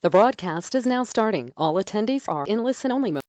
The broadcast is now starting. All attendees are in listen-only mode.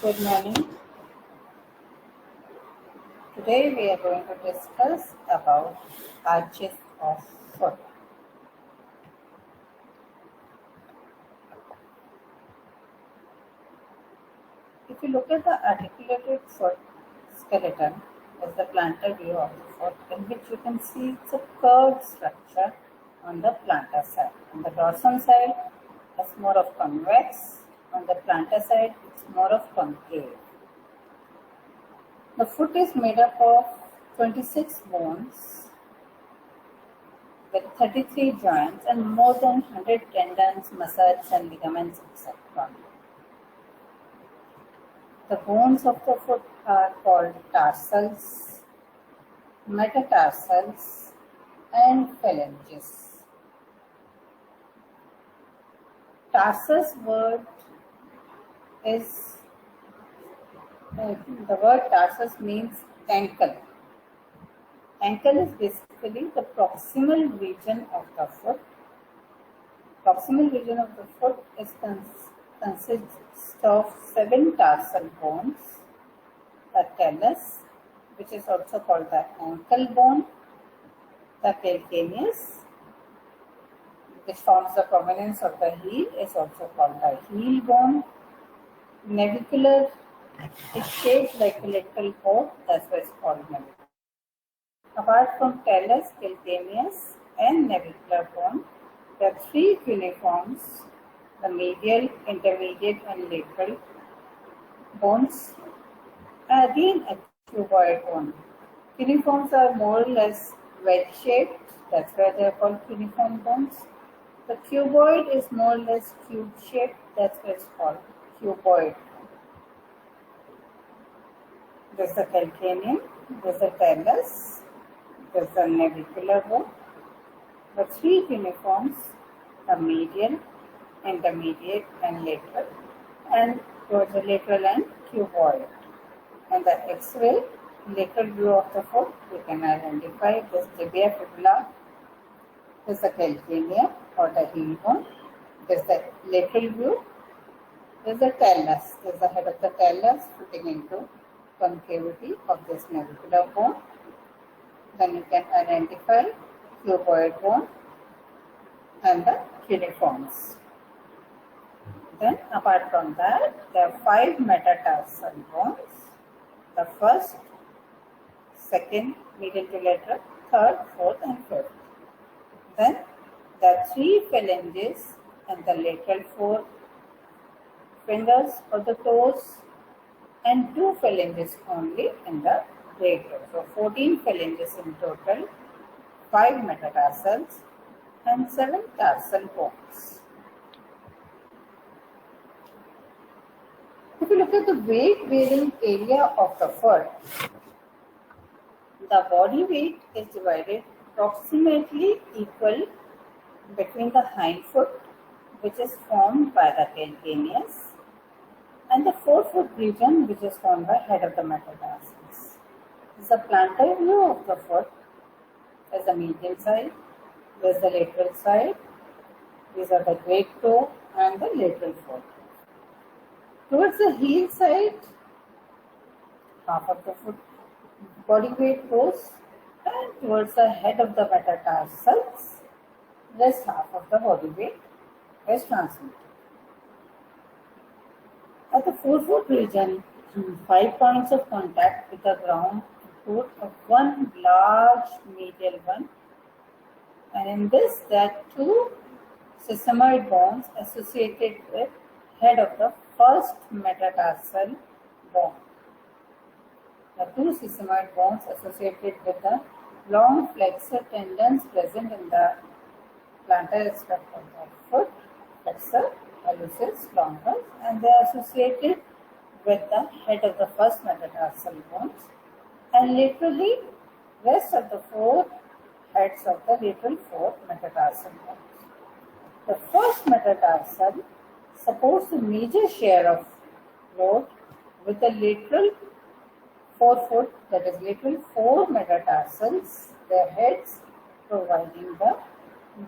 Good morning. Today we are going to discuss about arches of foot. If you look at the articulated foot skeleton, is the plantar view of the foot, in which you can see it's a curved structure on the plantar side. On the dorsal side, it's more of convex. On the plantar side, it's more of concave. The foot is made up of 26 bones with 33 joints and more than 100 tendons, muscles and ligaments etc. The bones of the foot are called tarsals, metatarsals and phalanges. Tarsus word is the word tarsus means ankle. Ankle is basically the proximal region of the foot. Proximal region of the foot consists of 7 tarsal bones: the talus, which is also called the ankle bone; the calcaneus, which forms the prominence of the heel, is also called the heel bone. Navicular is shaped like a little boat, that's why it's called navicular. Apart from talus, calcaneus and navicular bone, there are 3 cuneiforms: the medial, intermediate and lateral bones, and again a cuboid bone. Cuneiforms are more or less wedge-shaped, that's why they are called cuneiform bones. The cuboid is more or less cube-shaped, that's why it's called cuboid. There's the calcaneum, there's the talus, there's the navicular bone. The 3 cuneiforms, the medial, intermediate and lateral, and towards the lateral and cuboid. And the X-ray lateral view of the foot, we can identify this tibia fibula, this is the calcaneum or the heel bone. This is the lateral view, this is the talus, this is the head of the talus fitting into concavity of this navicular bone. Then you can identify cuboid bone and the cuneiforms. Then apart from that, there are 5 metatarsal bones: the first, second, medial to lateral, third, fourth and fifth. Then there are 3 phalanges and the lateral 4 fingers of the toes and 2 phalanges only in the great toe. So 14 phalanges in total, 5 metatarsals and 7 tarsal bones. If you look at the weight bearing area of the foot, the body weight is divided approximately equal between the hind foot, which is formed by the calcaneus, and the forefoot region, which is formed by head of the metatarsals. is a plantar view of the foot. There's the medial side, there's the lateral side, these are the great toe and the lateral foot. Towards the heel side, half of the foot body weight goes, and towards the head of the metatarsals, rest half of the body weight is transmitted. At the forefoot region, 5 points of contact with the ground include one large medial one, and in this there are two sesamoid bones associated with head of the first metatarsal bone. The two sesamoid bones associated with the long flexor tendons present in the plantar aspect of the foot, flexor, hallucis, longus, and they are associated with the head of the first metatarsal bones, and laterally rest of the four heads of the lateral four metatarsal bones. The first metatarsal supports a major share of load with the lateral forefoot, that is lateral four metatarsals, their heads providing the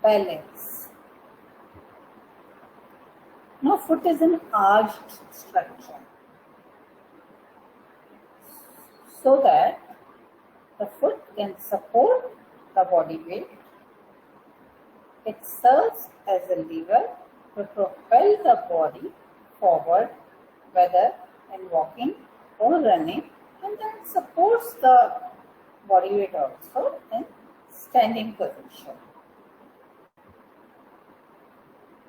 balance. Now foot is an arched structure, so that the foot can support the body weight. It serves as a lever to propel the body forward, whether in walking or running, and then supports the body weight also in standing position.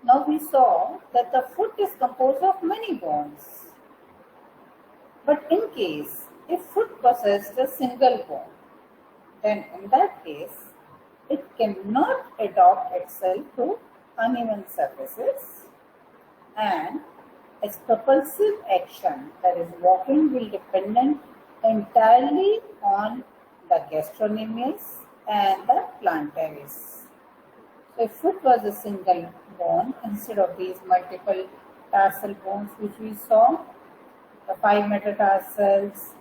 Now we saw that the foot is composed of many bones, but in case if foot possessed a single bone, then in that case it cannot adapt itself to uneven surfaces, and its propulsive action, that is walking, will depend entirely on the gastrocnemius and the plantaris. So if foot was a single bone instead of these multiple tarsal bones which we saw, the 5 metatarsals,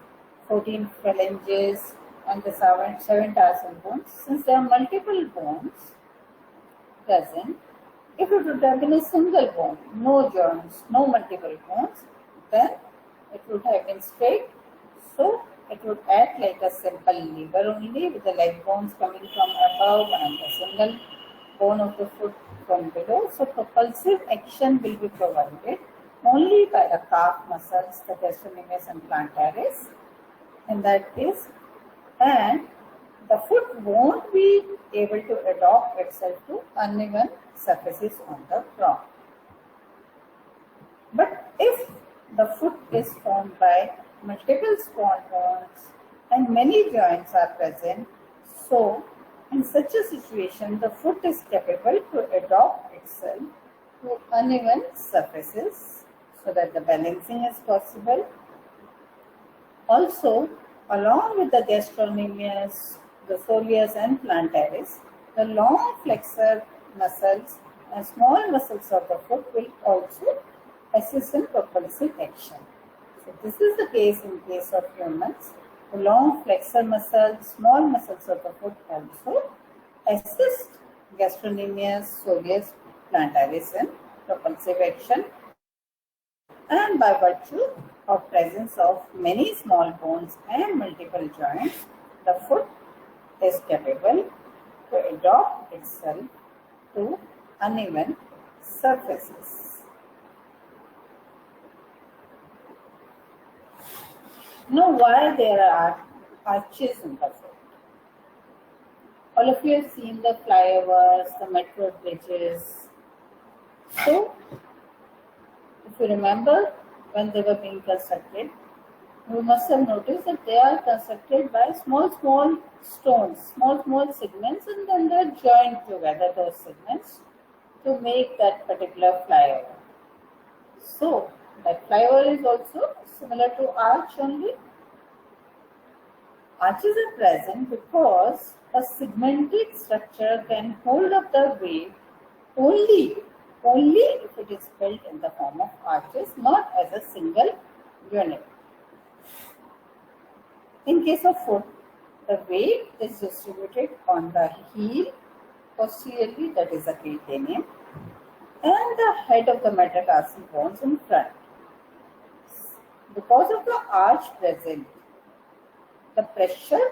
14 phalanges, and the 7 tarsal bones, since there are multiple bones present, if it would have been a single bone, no joints, no multiple bones, then it would have been straight. So it would act like a simple lever only, with the leg bones coming from above and the single bone of the foot from below. So propulsive action will be provided only by the calf muscles, the gastrocnemius and plantaris in that case, and the foot won't be able to adapt itself to uneven surfaces on the ground. But if the foot is formed by multiple small bones and many joints are present, so in such a situation the foot is capable to adapt itself to uneven surfaces so that the balancing is possible. Also, along with the gastrocnemius, the soleus and plantaris, the long flexor muscles and small muscles of the foot will also assist in propulsive action. So this is the case in case of humans. The long flexor muscles, small muscles of the foot also assist gastrocnemius, soleus, plantaris in propulsive action, and by virtue of presence of many small bones and multiple joints, the foot is capable to adapt itself to uneven surfaces. Now, why there are arches in the foot? All of you have seen the flyovers, the metro bridges. So, if you remember, when they were being constructed, you must have noticed that they are constructed by small stones, small segments, and then they are joined together, those segments, to make that particular flyover. So, that flyover is also similar to arch only. Arches are present because a segmented structure can hold up the weight only if it is built in the form of arches, not as a single unit. In case of foot, The weight is distributed on the heel posteriorly, that is the calcaneum, and the head of the metatarsal bones in front. Because of the arch present, the pressure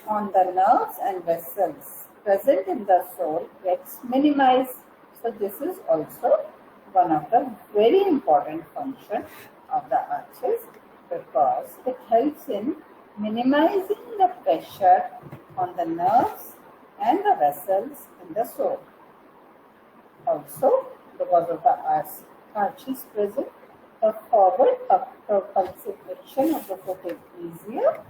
on the nerves and vessels present in the sole gets minimized. So this is also one of the very important functions of the arches, because it helps in minimizing the pressure on the nerves and the vessels in the sole. Also, because of the arches present, the forward propulsive action of the foot is easier.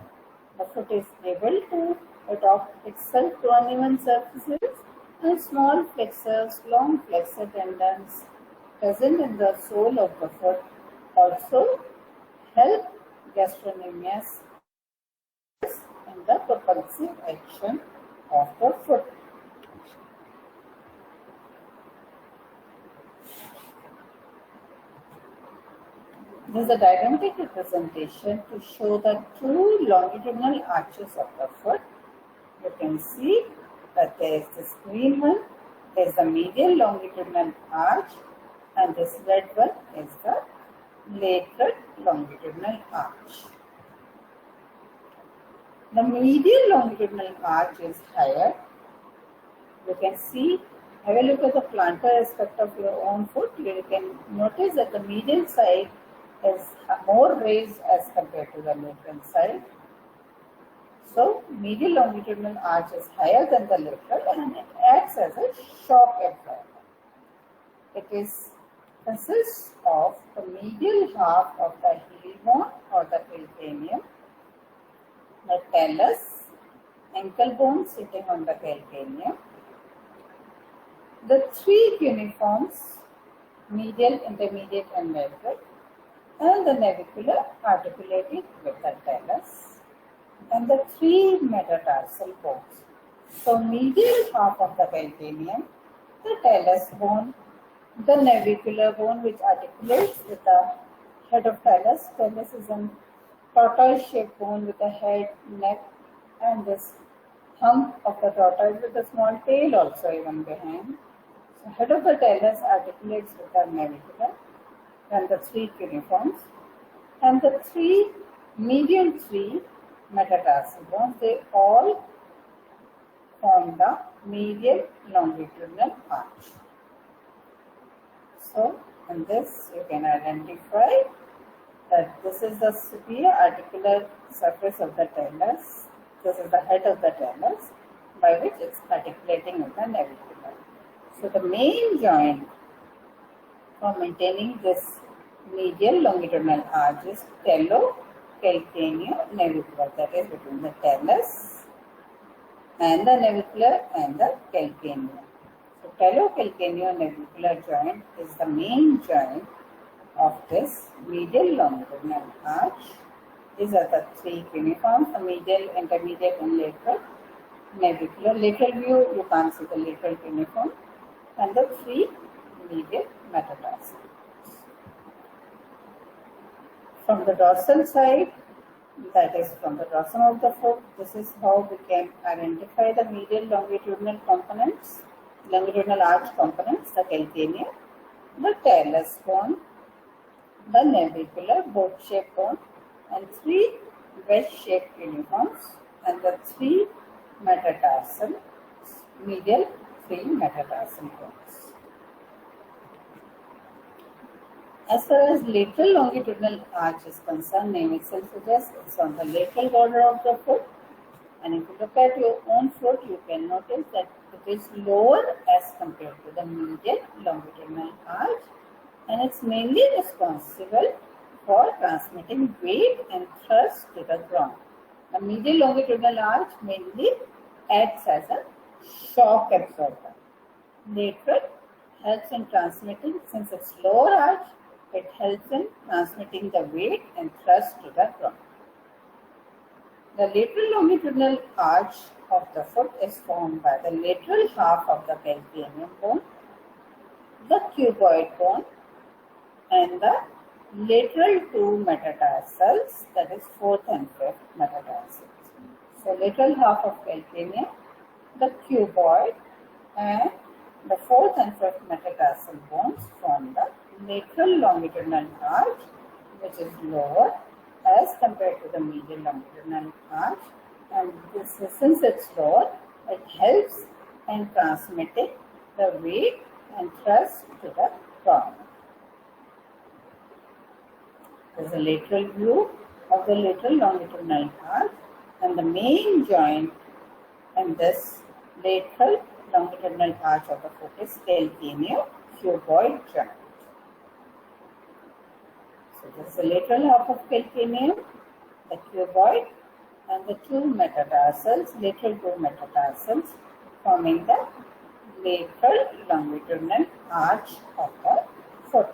The foot is able to adopt itself to uneven surfaces, and small flexors, long flexor tendons present in the sole of the foot also help gastrocnemius in the propulsive action of the foot. This is a diagrammatic representation to show the two longitudinal arches of the foot. You can see that there is this green one, there is the medial longitudinal arch, and this red one is the lateral longitudinal arch. The medial longitudinal arch is higher. You can see, have a look at the plantar aspect of your own foot. You can notice that the medial side is more raised as compared to the lateral side. So, medial longitudinal arch is higher than the lateral, and it acts as a shock absorber. It consists of the medial half of the heel bone or the calcaneum, the talus, ankle bone sitting on the calcaneum, the three cuneiforms, medial, intermediate and lateral, and the navicular articulated with the talus, and the three metatarsal bones. So, medial half of the calcaneum, the talus bone, the navicular bone which articulates with the head of talus. Talus is a tortoise-shaped bone with a head, neck, and this hump of the tortoise with a small tail also even behind. So, head of the talus articulates with the navicular, and the three cuneiforms, and the median three metatarsal bones, they all form the medial longitudinal arch. So, in this you can identify that this is the superior articular surface of the talus, this is the head of the talus by which it is articulating with the navicular. So, the main joint for maintaining this medial longitudinal arch is talocalcaneo-navicular, that is between the talus and the navicular and the calcaneum. So, talocalcaneo-navicular joint is the main joint of this medial longitudinal arch. These are the three cuneiforms, the medial, intermediate and lateral. Navicular, lateral view, you can't see the lateral cuneiform, and the three medial metatarsals. From the dorsal side, that is from the dorsum of the foot, this is how we can identify the medial longitudinal components, longitudinal arch components, the calcaneum, the talus bone, the navicular boat-shaped bone, and three wedge-shaped cuneiforms, and the three metatarsal, medial three metatarsal bones. As far as lateral longitudinal arch is concerned, name itself suggests it's on the lateral border of the foot. And if you look at your own foot, you can notice that it is lower as compared to the medial longitudinal arch, and it's mainly responsible for transmitting weight and thrust to the ground. The medial longitudinal arch mainly acts as a shock absorber. Lateral helps in transmitting, since it's lower arch, it helps in transmitting the weight and thrust to the ground. The lateral longitudinal arch of the foot is formed by the lateral half of the calcaneum bone, the cuboid bone, and the lateral two metatarsals, that is fourth and fifth metatarsals. So lateral half of calcaneum, the cuboid, and the fourth and fifth metatarsal bones form the lateral longitudinal arch, which is lower as compared to the medial longitudinal arch, and this, since it's lower, it helps in transmitting the weight and thrust to the ground. There is a lateral view of the lateral longitudinal arch, and the main joint in this lateral longitudinal arch of the foot is calcaneo-cuboid joint. So this is the lateral half of calcaneum, the cuboid, and the two metatarsals, lateral two metatarsals, forming the lateral longitudinal arch of the foot.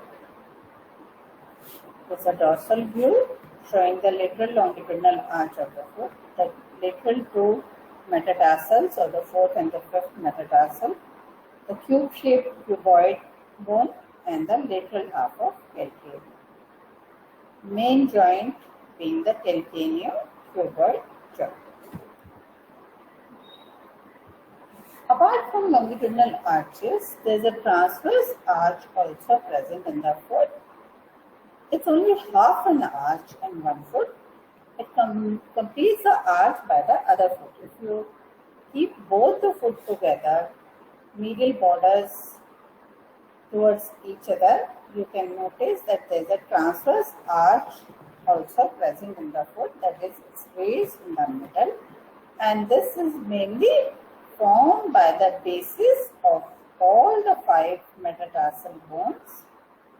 This is a dorsal view showing the lateral longitudinal arch of the foot, the lateral two metatarsals or the fourth and the fifth metatarsal, the cube-shaped cuboid bone, and the lateral half of calcaneum. Main joint being the calcaneo-cuboid joint. Apart from longitudinal arches, there is a transverse arch also present in the foot. It's only half an arch in one foot. It completes the arch by the other foot. If you keep both the foot together, medial borders towards each other, you can notice that there is a transverse arch also present in the foot, that is, it's raised in the middle, and this is mainly formed by the basis of all the five metatarsal bones,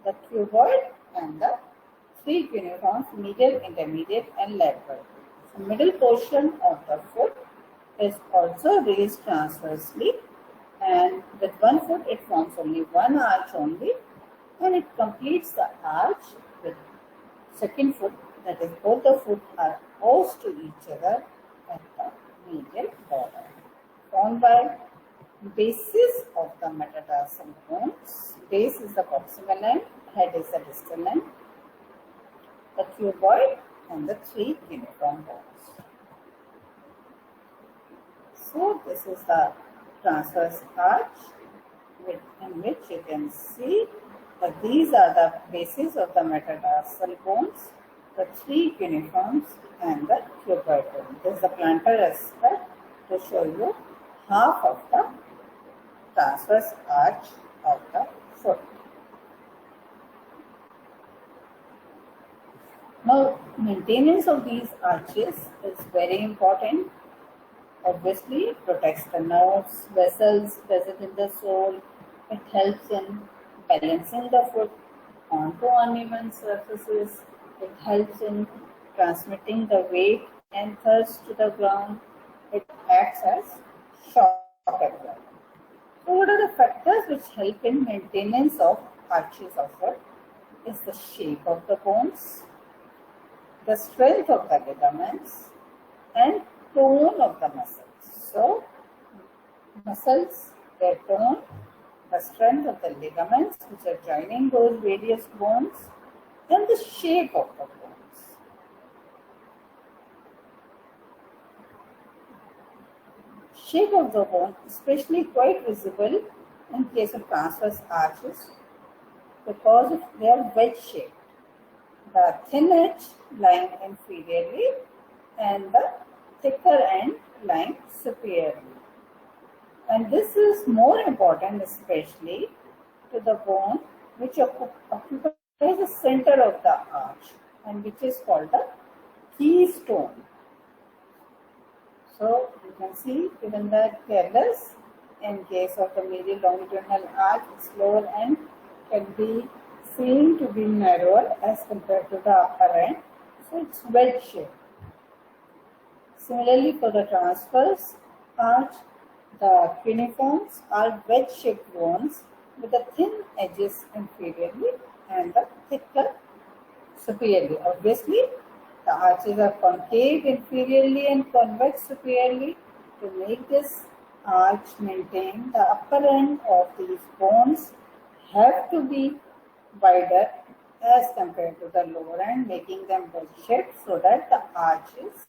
the cuboid, and the three cuneiforms, medial, intermediate, and lateral. The middle portion of the foot is also raised transversely, and with one foot it forms only one arch only, and it completes the arch with second foot, that is, both the foot are close to each other at the medial border, formed by basis of the metatarsal bones. Base is the proximal end, head is the distal end, the cuboid, and the three cuneiform bones. So this is the transverse arch in which you can see that these are the bases of the metatarsal bones, the three cuneiforms, and the cuboid bone. This is the plantar aspect to show you half of the transverse arch of the foot. Now, maintenance of these arches is very important. Obviously, it protects the nerves, vessels present in the sole. It helps in balancing the foot onto uneven surfaces. It helps in transmitting the weight and thrust to the ground. It acts as shock absorber. So, what are the factors which help in maintenance of arches of foot? Is the shape of the bones, the strength of the ligaments, and tone of the muscles. So, muscles, their tone, the strength of the ligaments which are joining those various bones, and the shape of the bones. Shape of the bone, especially quite visible in case of transverse arches, because they are wedge shaped. The thin edge lying inferiorly and the thicker end lying superiorly. And this is more important especially to the bone which occupies the center of the arch and which is called the keystone. So you can see even the talus, in case of the medial longitudinal arch, its lower end can be seen to be narrower as compared to the upper end. So it's wedge shaped. Similarly, for the transverse arch, the cuneiforms are wedge shaped bones with the thin edges inferiorly and the thicker superiorly. Obviously, the arches are concave inferiorly and convex superiorly. To make this arch maintain, the upper end of these bones have to be wider as compared to the lower end, making them wedge shaped so that the arch is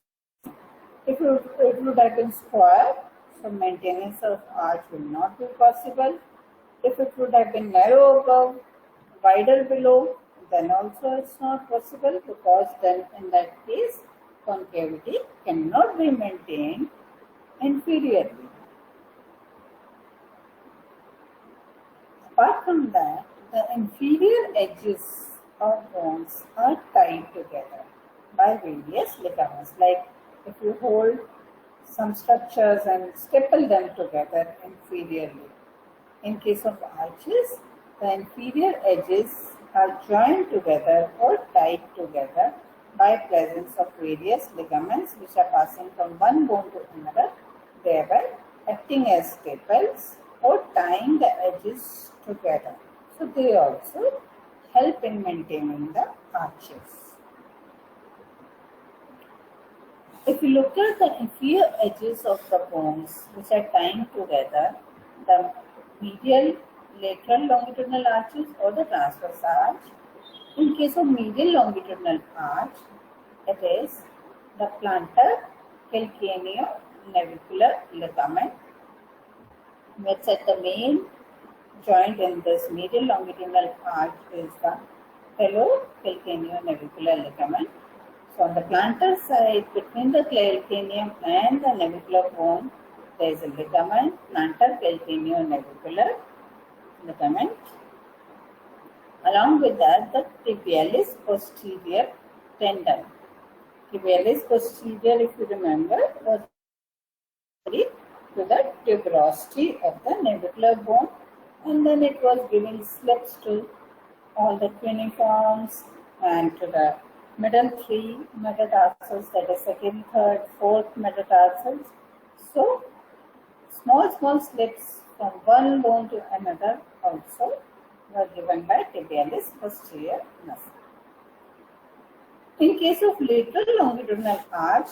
If it would have been square, so maintenance of arch will not be possible. If it would have been narrow above, wider below, then also it's not possible, because then in that case concavity cannot be maintained inferiorly. Apart from that, the inferior edges of bones are tied together by various ligaments. Like if you hold some structures and staple them together inferiorly. In case of arches, the inferior edges are joined together or tied together by presence of various ligaments which are passing from one bone to another, thereby acting as staples or tying the edges together. So they also help in maintaining the arches. If you look at the inferior edges of the bones which are tying together, the medial, lateral longitudinal arches or the transverse arch. In case of medial longitudinal arch, it is the plantar calcaneonavicular ligament, which at the main joint in this medial longitudinal arch is the talocalcaneonavicular ligament. So on the plantar side, between the calcaneum and the navicular bone, there is a ligament, plantar calcaneonavicular ligament. Along with that, the tibialis posterior tendon. Tibialis posterior, if you remember, was to the tuberosity of the navicular bone, and then it was giving slips to all the cuneiforms and to the middle three metatarsals, that is second, third, fourth metatarsals. So small slips from one bone to another also were given by tibialis posterior muscle. In case of lateral longitudinal arch,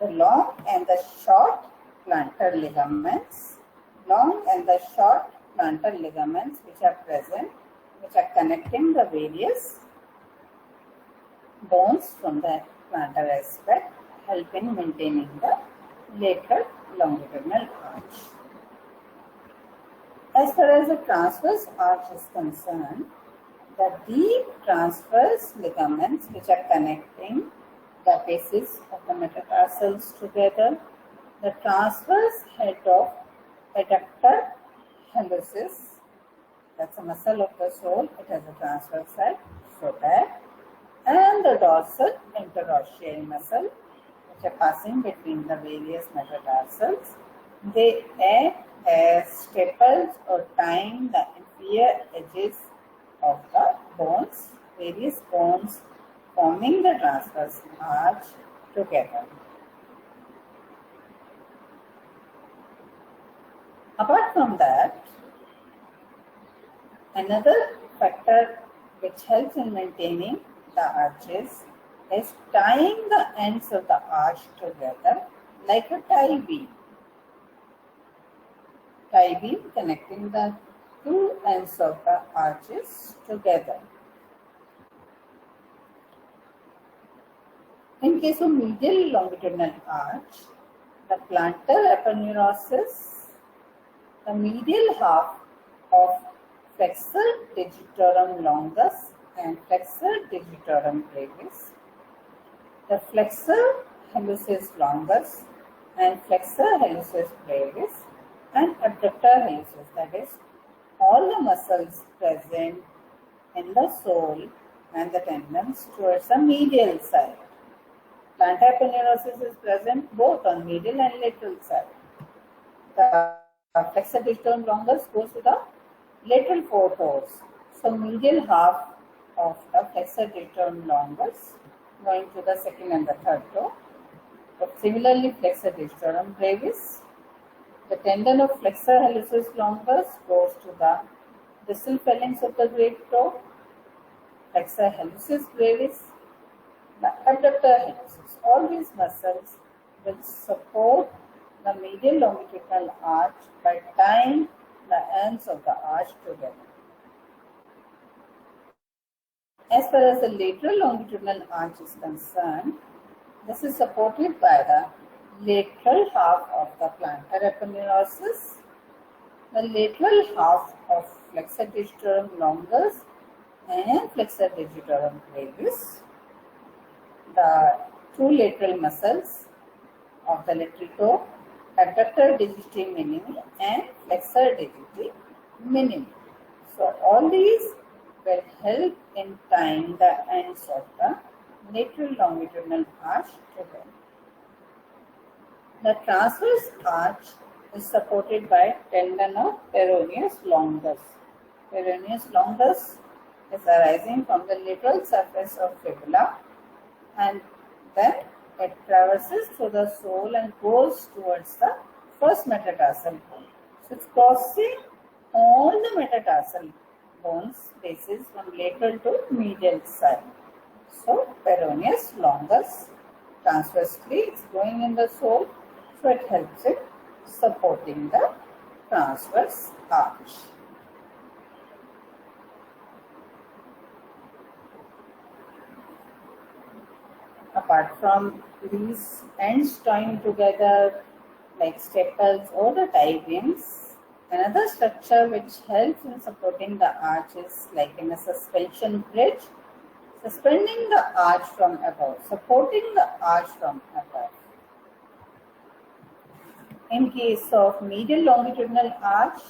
the long and the short plantar ligaments, which are present, which are connecting the various bones from the plantar aspect, help in maintaining the lateral longitudinal arch. As far as the transverse arch is concerned, the deep transverse ligaments which are connecting the bases of the metatarsals together, the transverse head of adductor hallucis, that's a muscle of the sole, it has a transverse head, so that, and the dorsal interosseous muscle which are passing between the various metatarsals, they act as staples or tying the inferior edges of the bones, various bones forming the transverse arch together. Apart from that, another factor which helps in maintaining the arches is tying the ends of the arch together like a tie beam. Tie beam connecting the two ends of the arches together. In case of medial longitudinal arch, the plantar aponeurosis, the medial half of flexor digitorum longus and flexor digitorum brevis, the flexor hallucis longus and flexor hallucis brevis, and abductor hallucis, that is, all the muscles present in the sole and the tendons towards the medial side. Plantar aponeurosis is present both on medial and lateral side. The flexor digitorum longus goes to the lateral four toes. So medial half of the flexor digitorum longus going to the second and the third toe. But similarly, flexor digitorum brevis, the tendon of flexor hallucis longus goes to the distal phalanx of the great toe, flexor hallucis brevis, the abductor hallucis. All these muscles will support the medial longitudinal arch by tying the ends of the arch together. As far as the lateral longitudinal arch is concerned, this is supported by the lateral half of the plantar aponeurosis, the lateral half of flexor digitorum longus and flexor digitorum brevis, the two lateral muscles of the lateral toe, adductor digiti minimi and flexor digiti minimi. So all these will help in tying the ends of the lateral longitudinal arch together. The transverse arch is supported by tendon of peroneus longus. Peroneus longus is arising from the lateral surface of fibula, and then it traverses through the sole and goes towards the first metatarsal bone. So it's crossing all the metatarsal bones bases from lateral to medial side. So peroneus longus transversely is going in the sole, so it helps in supporting the transverse arch. Apart from these ends joined together like staples or the tie beams, another structure which helps in supporting the arch is like in a suspension bridge, suspending the arch from above, supporting the arch from above. In case of medial longitudinal arch,